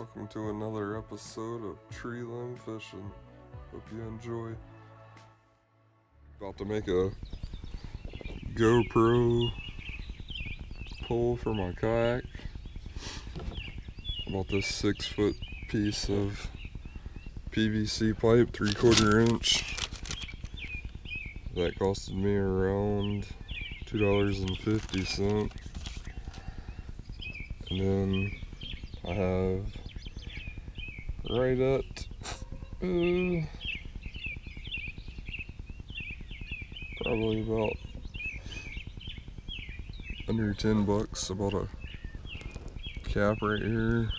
Welcome to another episode of Tree Limb Fishing. Hope you enjoy. About to make a GoPro pole for my kayak. I bought this 6-foot piece of PVC pipe, 3/4 inch. That costed me around $2.50. And then I have right at probably about under $10. I bought a cap right here,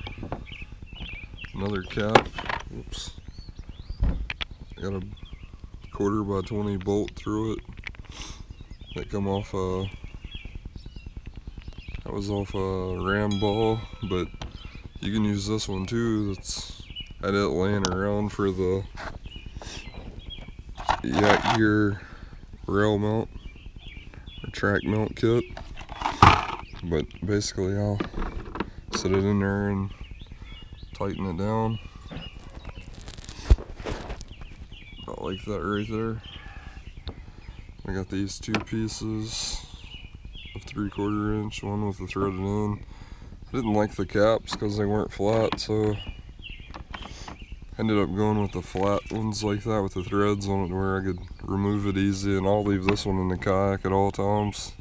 another cap. Oops. I got a 1/4x20 bolt through it that come off that was off a ram ball, but you can use this one too. I had it laying around for the yak gear rail mount or track mount kit, but basically I'll set it in there and tighten it down about like that right there. I got these two pieces of 3/4 inch, one with the threaded end. I didn't like the caps because they weren't flat, so I ended up going with the flat ones like that with the threads on it where I could remove it easy, and I'll leave this one in the kayak at all times.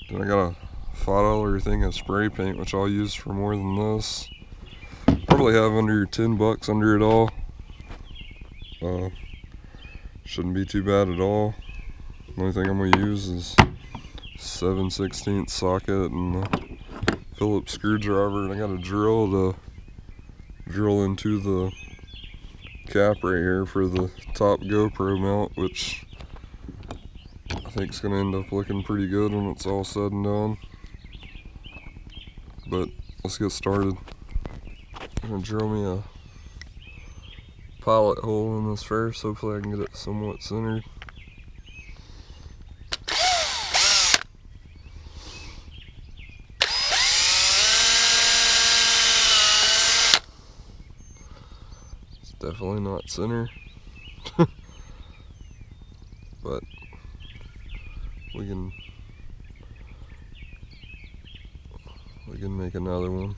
Then I got a $5 thing of spray paint, which I'll use for more than this. Probably have under $10 under it all. Shouldn't be too bad at all. The only thing I'm going to use is 7/16 socket and a Phillips screwdriver, and I got a drill to drill into the cap right here for the top GoPro mount, which I think is going to end up looking pretty good when it's all said and done. But let's get started. I'm going to drill me a pilot hole in this first. Hopefully I can get it somewhat centered. It's definitely not center. But we can make another one.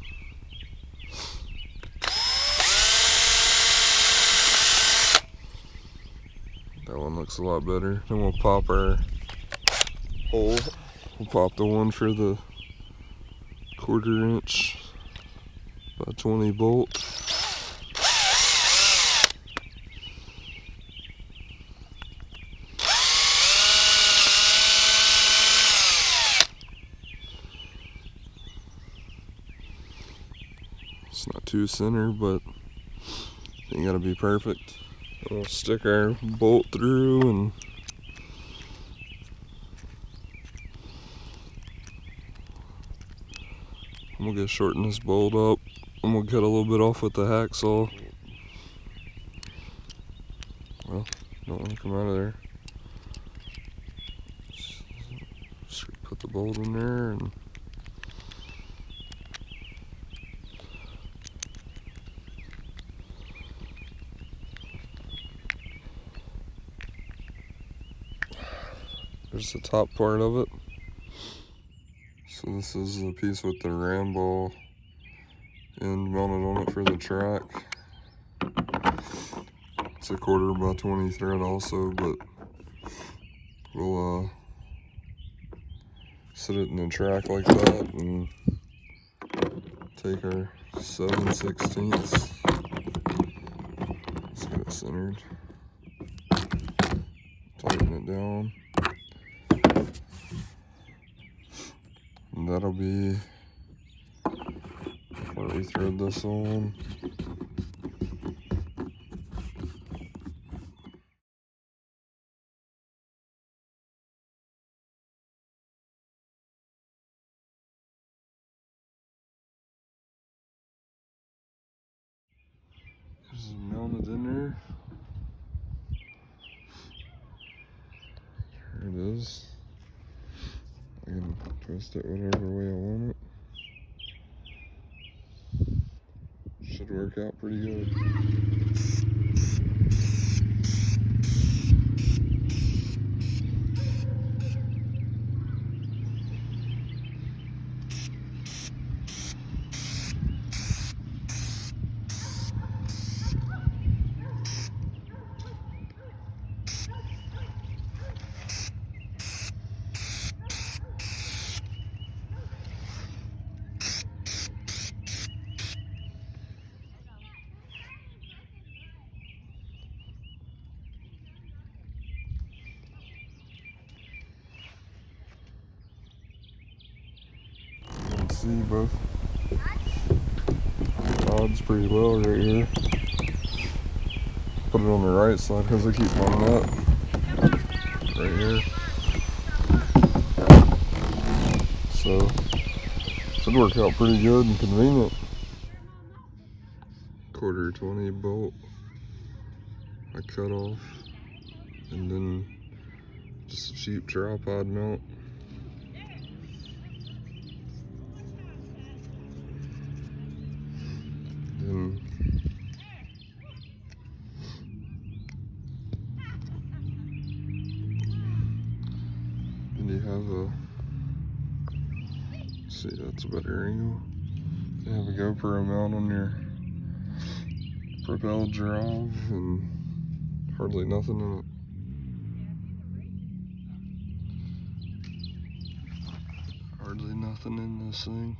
That one looks a lot better. Then we'll pop our hole. We'll pop the one for the 1/4 inch by 20 bolt. It's not too center, but you gotta be perfect. We'll stick our bolt through and we'll just shorten this bolt up, and we'll cut a little bit off with the hacksaw. Well, don't want to come out of there. Just put the bolt in there and there's the top part of it. So this is the piece with the ram ball end mounted on it for the track. It's a 1/4x20 thread also, but we'll set it in the track like that and take our 7/16. Let's get it centered. Tighten it down. And that'll be where we thread this on. This is mounted in there. Here it is. I can twist it whatever way I want it. should work out pretty good. You can see both rods pretty well right here. Put it on the right side because I keep my net right here. So should work out pretty good and convenient. 1/4 bolt I cut off, and then just a cheap tripod mount. Then you have see, that's a better angle. You have a GoPro mount on your propel drive and hardly nothing in it. Hardly nothing in this thing.